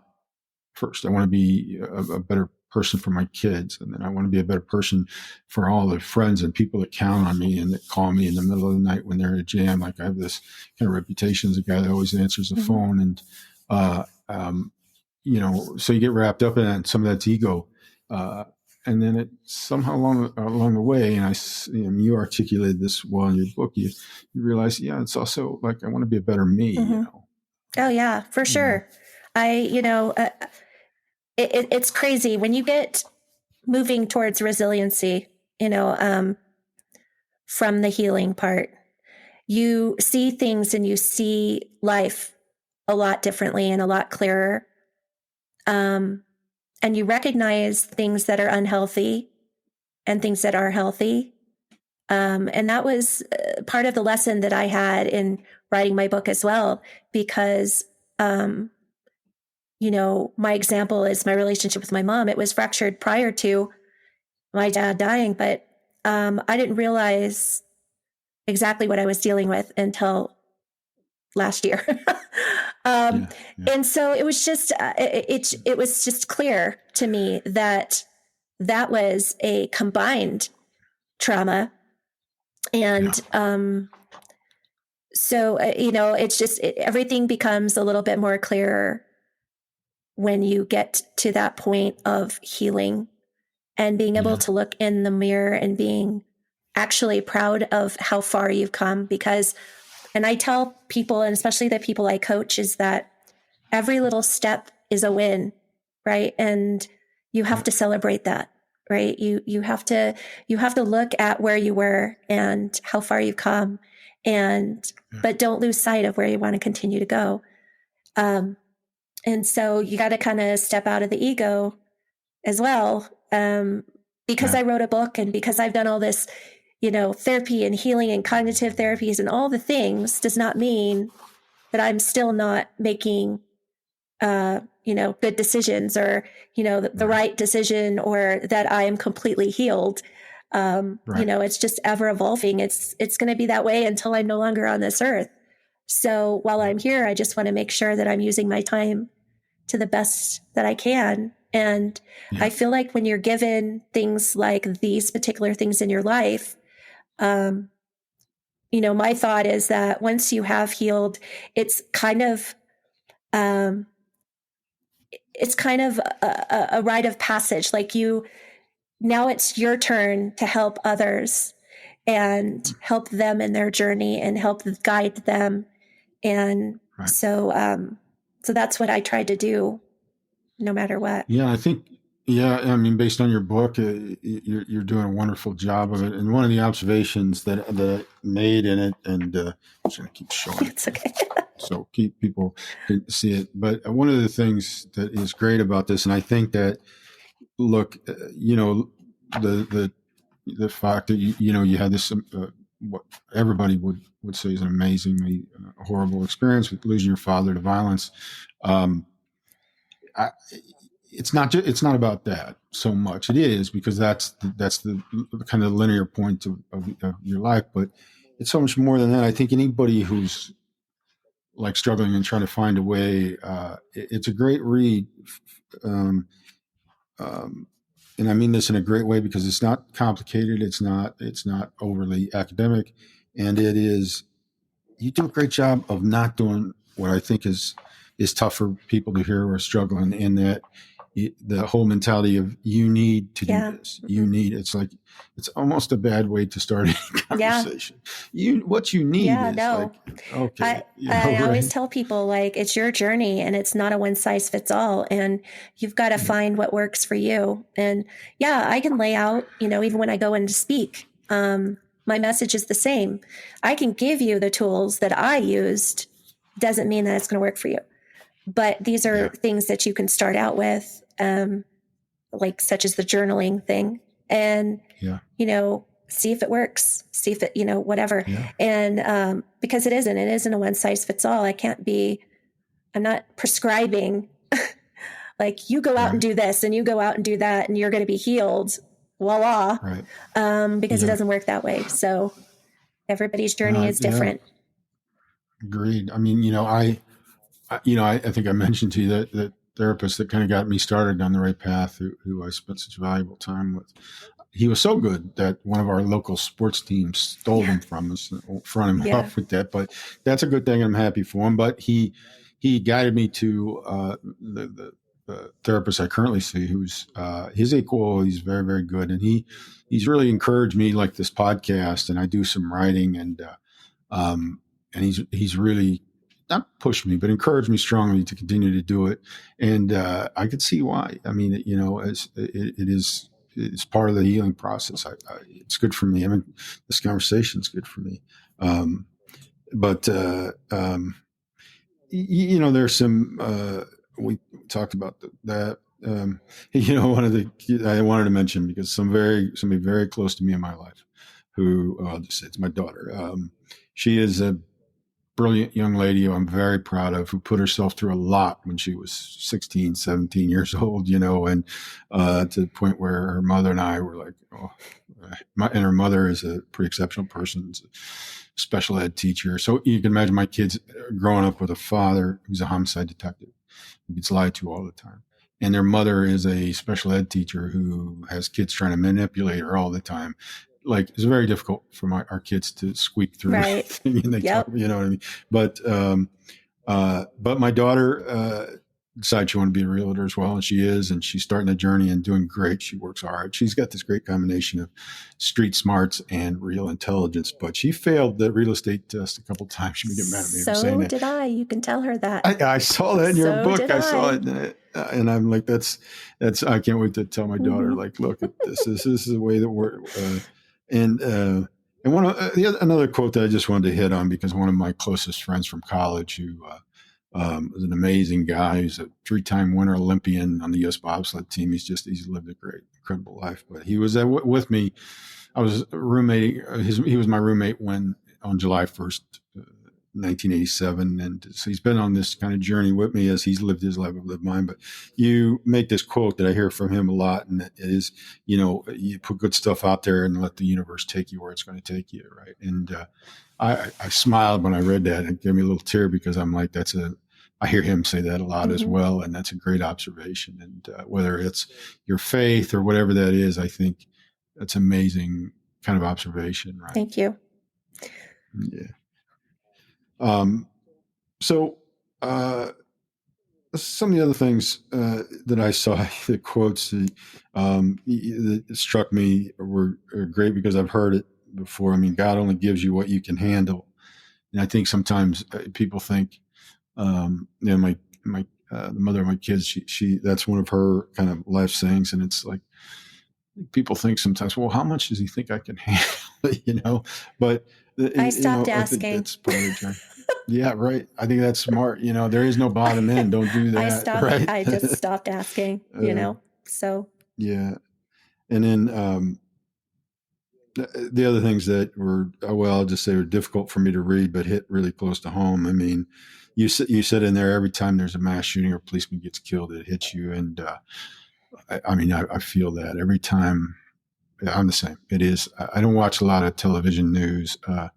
first. I want to be a better person for my kids, and then I want to be a better person for all the friends and people that count on me and that call me in the middle of the night when they're in a jam. Like I have this kind of reputation as a guy that always answers the phone, and so you get wrapped up in that, and some of that's ego. Uh, and then it somehow along the way, and you articulated this well in your book, you realize, yeah, it's also like, I want to be a better me, Mm-hmm. Oh yeah, for sure. It's crazy when you get moving towards resiliency, from the healing part. You see things and you see life a lot differently and a lot clearer. And you recognize things that are unhealthy and things that are healthy. And that was part of the lesson that I had in writing my book as well, because, my example is my relationship with my mom. It was fractured prior to my dad dying, but I didn't realize exactly what I was dealing with until last year. Yeah, yeah. And so it was just, it was just clear to me that that was a combined trauma. And, so, it's just, everything becomes a little bit more clearer when you get to that point of healing and being able to look in the mirror and being actually proud of how far you've come. Because, and I tell people, and especially the people I coach, is that every little step is a win, right? And you have to celebrate that, right? You have to look at where you were and how far you've come, but don't lose sight of where you want to continue to go. And so you got to kind of step out of the ego as well. Because I wrote a book and because I've done all this, therapy and healing and cognitive therapies and all the things, does not mean that I'm still not making, good decisions, or, the right decision, or that I am completely healed. It's just ever evolving. It's going to be that way until I'm no longer on this earth. So while I'm here, I just want to make sure that I'm using my time to the best that I can. And I feel like when you're given things like these particular things in your life, my thought is that once you have healed, it's kind of, a rite of passage. Like now it's your turn to help others and help them in their journey and help guide them. And so that's what I tried to do, no matter what. Yeah, I think, I mean, based on your book, you're doing a wonderful job of it. And one of the observations that I made in it, and I'm just going to keep showing it. It's okay. So keep people to see it. But one of the things that is great about this, and I think that, look, the fact that you had this, what everybody would say is an amazingly horrible experience with losing your father to violence. It's not about that so much. It is, because that's the kind of linear point of your life, but it's so much more than that. I think anybody who's like struggling and trying to find a way, it's a great read. And I mean this in a great way, because it's not complicated. It's not overly academic, and you do a great job of not doing what I think is tough for people to hear who are struggling, in that the whole mentality of, you need to do this. You need, it's almost a bad way to start any conversation. What you need is like, okay. I always tell people, like, it's your journey and it's not a one size fits all, and you've got to find what works for you. And I can lay out, even when I go in to speak, my message is the same. I can give you the tools that I used, doesn't mean that it's going to work for you. But these are things that you can start out with, like such as the journaling thing, and, see if it works, see if it, whatever. And because it isn't a one size fits all. I'm not prescribing like, you go out and do this and you go out and do that and you're going to be healed. Voila. Because it doesn't work that way. So everybody's journey is different. Agreed. I mean, I think I mentioned to you that the therapist that kind of got me started on the right path, who I spent such valuable time with, he was so good that one of our local sports teams stole him from us, front him up with that. But that's a good thing. I'm happy for him. But he guided me to the therapist I currently see, who's his equal. He's very, very good, and he's really encouraged me, like this podcast, and I do some writing, um, and he's really not pushed me, but encouraged me strongly to continue to do it. And I could see why. I mean, it is, it's part of the healing process. It's good for me. I mean, this conversation is good for me. But there's some, we talked about that. One of the, I wanted to mention, because somebody very close to me in my life, who, I'll just say it's my daughter. She is a brilliant young lady who I'm very proud of, who put herself through a lot when she was 16, 17 years old, and to the point where her mother and I were like, oh, and her mother is a pretty exceptional person, special ed teacher. So you can imagine my kids growing up with a father who's a homicide detective who gets lied to all the time. And their mother is a special ed teacher who has kids trying to manipulate her all the time. Like, it's very difficult for our kids to squeak through everything, and they talk, you know what I mean? But my daughter decided she wanted to be a realtor as well, and she is, and she's starting a journey and doing great. She works hard. She's got this great combination of street smarts and real intelligence, but she failed the real estate test a couple of times. She would get mad at me for saying that. So did I. You can tell her that. I saw that in your book. I saw it, and I'm like, that's. I can't wait to tell my daughter, like, look at this. This is the way that we're. And one of another quote that I just wanted to hit on, because one of my closest friends from college, who was an amazing guy, he's a 3-time winter Olympian on the U.S. bobsled team. He's lived a great, incredible life. But he was with me. I was a roommate. He was my roommate on July 1st, 1987. And so he's been on this kind of journey with me as he's lived his life, I've lived mine. But you make this quote that I hear from him a lot, and it is, you put good stuff out there and let the universe take you where it's going to take you, right? And I smiled when I read that, and it gave me a little tear, because I'm like, I hear him say that a lot as well, and that's a great observation. And whether it's your faith or whatever that is, I think that's amazing kind of observation, right? Thank you. Yeah. So some of the other things that I saw, the quotes that struck me were great, because I've heard it before. I mean, God only gives you what you can handle. And I think sometimes people think, the mother of my kids, she that's one of her kind of life sayings. And it's like, people think sometimes, well, how much does he think I can handle? But I stopped asking. I think that's part of the journey. Yeah, right. I think that's smart. There is no bottom end. Don't do that. I just stopped asking, so. Yeah. And then the other things that were, I'll just say, were difficult for me to read, but hit really close to home. I mean, you said in there, every time there's a mass shooting or a policeman gets killed, it hits you. And I feel that every time. I'm the same. It is. I don't watch a lot of television news. I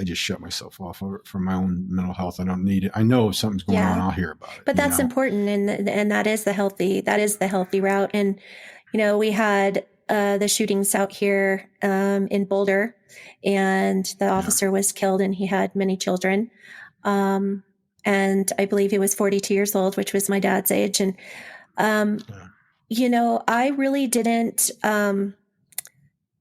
just shut myself off from my own mental health. I don't need it. I know if something's going on, I'll hear about it. But that's important, and that is the healthy route. And we had the shootings out here in Boulder, and the officer was killed, and he had many children. And I believe he was 42 years old, which was my dad's age. And I really didn't.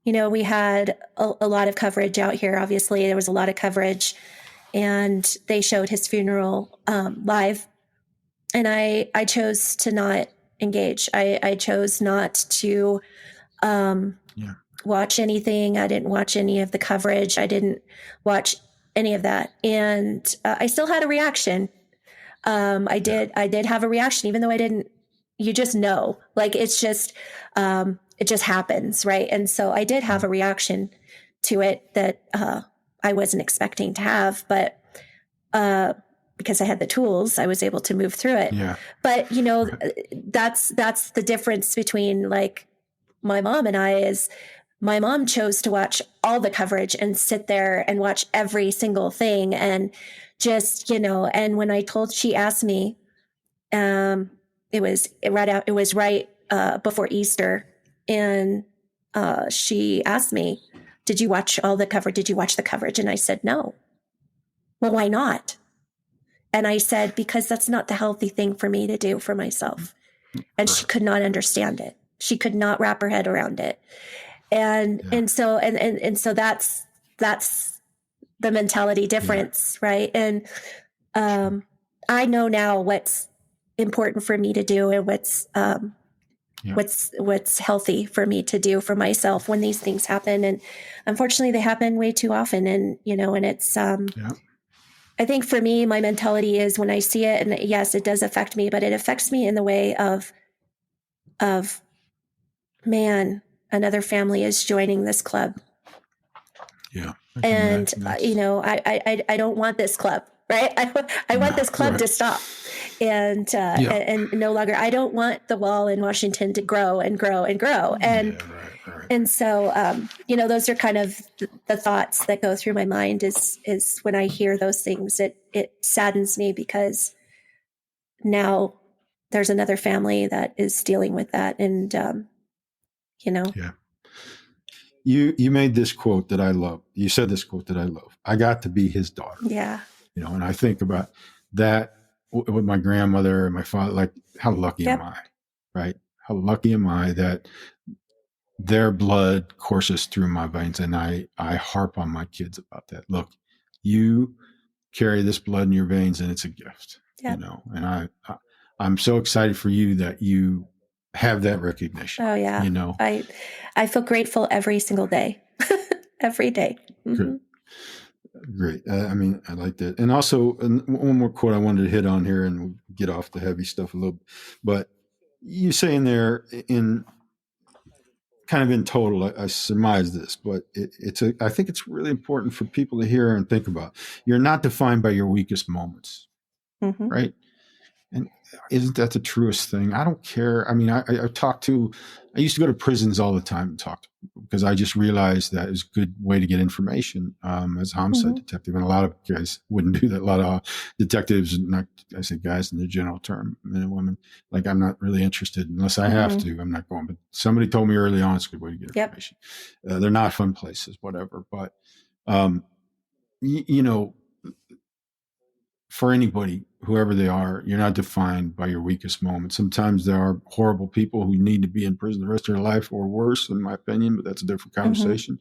We had a lot of coverage out here. Obviously, there was a lot of coverage, and they showed his funeral live. And I chose to not engage. I chose not to watch anything. I didn't watch any of the coverage. I didn't watch any of that. And I still had a reaction. I did have a reaction, even though I didn't. You just know, like, it's just. It just happens, right? And so I did have a reaction to it that I wasn't expecting to have, but because I had the tools, I was able to move through it. Yeah. But that's the difference between, like, my mom and I. Is my mom chose to watch all the coverage and sit there and watch every single thing, and just And when she asked me, it was right before Easter. And she asked me, did you watch all the coverage? Did you watch the coverage? And I said, no. Well, why not? And I said, because that's not the healthy thing for me to do for myself. and she could not understand it. She could not wrap her head around it. And so that's the mentality difference, right? And I know now what's important for me to do and what's healthy for me to do for myself when these things happen. And unfortunately, they happen way too often. And and it's I think for me, my mentality is when I see it, and yes, it does affect me, but it affects me in the way of man, another family is joining this club. Yeah. And I don't want this club, right? I want this club to stop and no longer. I don't want the wall in Washington to grow and grow and grow. And and so those are kind of the thoughts that go through my mind. Is when I hear those things, it saddens me because now there's another family that is dealing with that, and Yeah. You made this quote that I love. You said this quote that I love. I got to be his daughter. Yeah. And I think about that with my grandmother and my father, like how lucky am I, right? How lucky am I that their blood courses through my veins. And I harp on my kids about that. Look, you carry this blood in your veins and it's a gift, and I'm so excited for you that you have that recognition. Oh yeah. I feel grateful every single day, every day. Mm-hmm. Great. I like that. And also one more quote I wanted to hit on here, and we'll get off the heavy stuff a little, but you say in there in kind of in total, I surmise this, but I think it's really important for people to hear and think about. You're not defined by your weakest moments, right? And isn't that the truest thing? I don't care. I mean, I used to go to prisons all the time and talk to people because I just realized that is a good way to get information as a homicide detective. And a lot of guys wouldn't do that. A lot of detectives, I say guys in the general term, men and women, like I'm not really interested unless I have to. I'm not going. But somebody told me early on it's a good way to get information. They're not fun places, whatever. But, for anybody, whoever they are, you're not defined by your weakest moments. Sometimes there are horrible people who need to be in prison the rest of their life or worse, in my opinion, but that's a different conversation.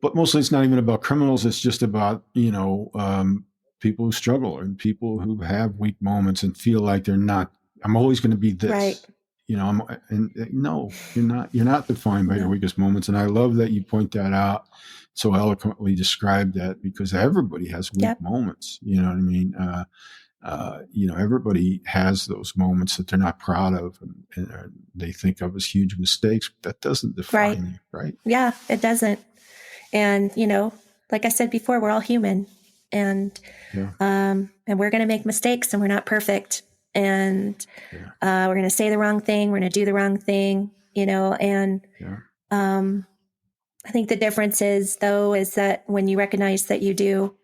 But mostly it's not even about criminals. It's just about, people who struggle and people who have weak moments and feel like they're not, I'm always going to be this. Right. No, you're not defined by your weakest moments. And I love that you point that out, so eloquently described that, because everybody has weak moments. You know what I mean? Everybody has those moments that they're not proud of and they think of as huge mistakes. But that doesn't define you, right? Yeah, it doesn't. And, like I said before, we're all human, and we're going to make mistakes, and we're not perfect. And we're going to say the wrong thing. We're going to do the wrong thing, and I think the difference is that when you recognize that you do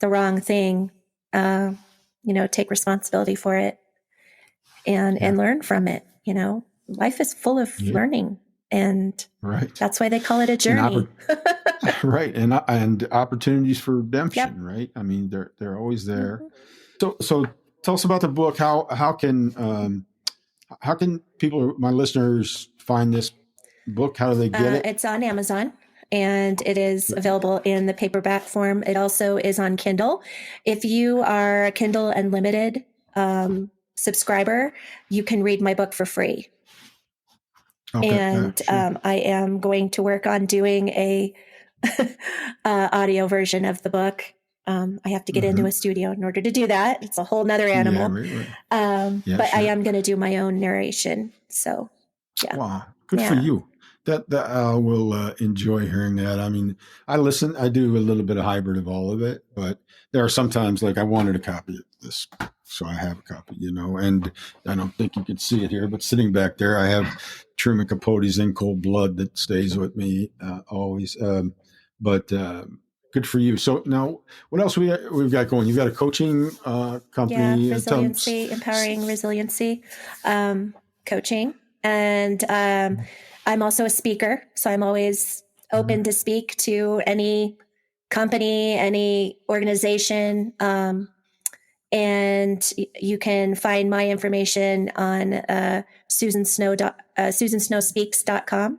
the wrong thing, take responsibility for it and learn from it. Life is full of learning, and that's why they call it a journey. Right. And opportunities for redemption, right? I mean, they're always there. So tell us about the book. How can people, my listeners, find this book? How do they get it? It's on Amazon, and it is available in the paperback form. It also is on Kindle. If you are a Kindle Unlimited subscriber, you can read my book for free. Okay, and I am going to work on doing a audio version of the book. I have to get into a studio in order to do that. It's a whole nother animal. But I am going to do my own narration. So, yeah. Wow. Good for you. That I will enjoy hearing that. I mean, I do a little bit of hybrid of all of it, but there are sometimes like I wanted a copy of this, so I have a copy, and I don't think you can see it here, but sitting back there, I have Truman Capote's In Cold Blood that stays with me always. But good for you. So now, what else we've got going? You've got a coaching company. Yeah, Resiliency, Empowering Resiliency coaching. And I'm also a speaker, so I'm always open to speak to any company, any organization. And you can find my information on susansnowspeaks.com.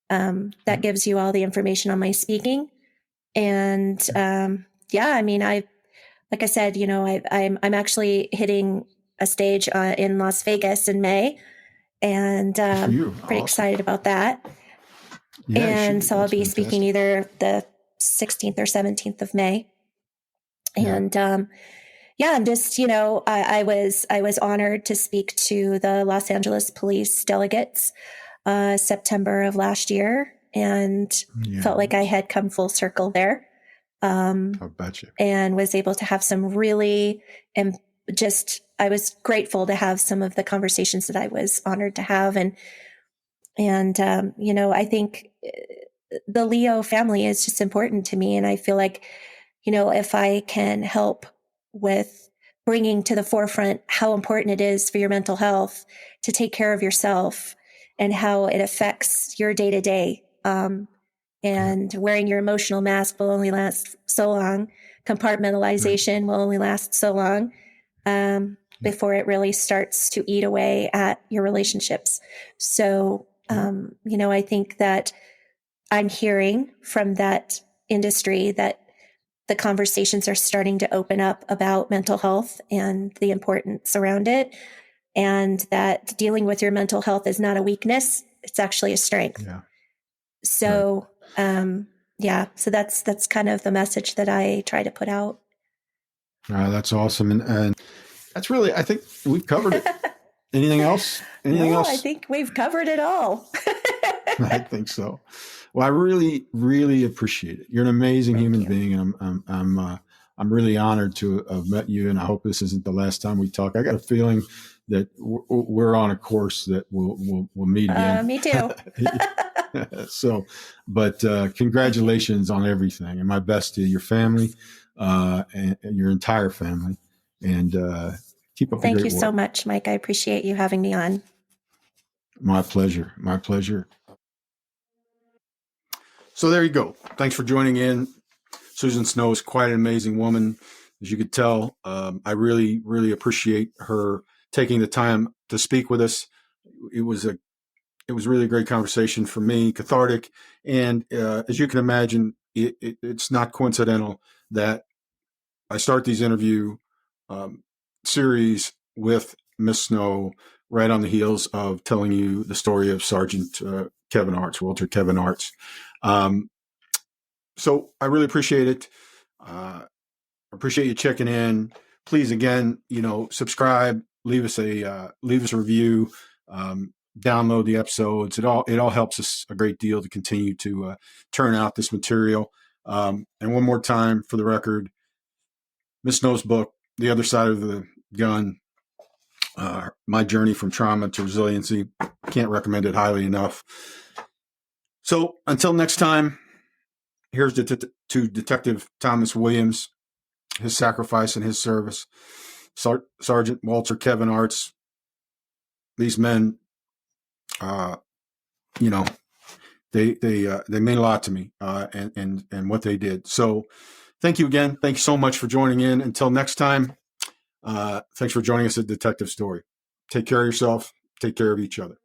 That gives you all the information on my speaking. And I mean, like I said, I'm actually hitting a stage in Las Vegas in May, and pretty excited about that. Yeah, and so I'll be fantastic. speaking either the 16th or 17th of May. And I'm just, I was honored to speak to the Los Angeles police delegates September of last year, and felt like I had come full circle there. I bet you. And was able to have some really, I was grateful to have some of the conversations that I was honored to have. And I think the Leo family is just important to me. And I feel like, if I can help with bringing to the forefront how important it is for your mental health to take care of yourself and how it affects your day to day. And wearing your emotional mask will only last so long. Compartmentalization will only last so long before it really starts to eat away at your relationships. So, I think that I'm hearing from that industry that the conversations are starting to open up about mental health and the importance around it, and that dealing with your mental health is not a weakness. It's actually a strength. Yeah. So, so that's kind of the message that I try to put out. That's awesome. And that's really, I think we've covered it. Anything else? Anything else? I think we've covered it all. I think so. Well, I really, really appreciate it. You're an amazing human being, and I'm really honored to have met you. And I hope this isn't the last time we talk. I got a feeling that we're on a course that we'll meet again. Me too. So, but congratulations on everything, and my best to your family and your entire family. And keep up the great work. Thank you so much, Mike. I appreciate you having me on. My pleasure. My pleasure. So there you go. Thanks for joining in. Susan Snow is quite an amazing woman. As you could tell, I really, really appreciate her taking the time to speak with us. It was really a great conversation for me, cathartic. And as you can imagine, it's not coincidental that I start these interview series with Miss Snow right on the heels of telling you the story of Sergeant Kevin Arts, Walter Kevin Arts. So I really appreciate it. Appreciate you checking in. Please, again, subscribe, leave us a review, download the episodes. It all helps us a great deal to continue to turn out this material. And one more time for the record, Miss Snow's book, The Other Side of the Gun, My Journey from Trauma to Resiliency. Can't recommend it highly enough. So until next time, here's to Detective Thomas Williams, his sacrifice and his service. Sergeant Walter Kevin Arts. These men, they mean a lot to me, and what they did. So thank you again. Thank you so much for joining in. Until next time, thanks for joining us at Detective Story. Take care of yourself. Take care of each other.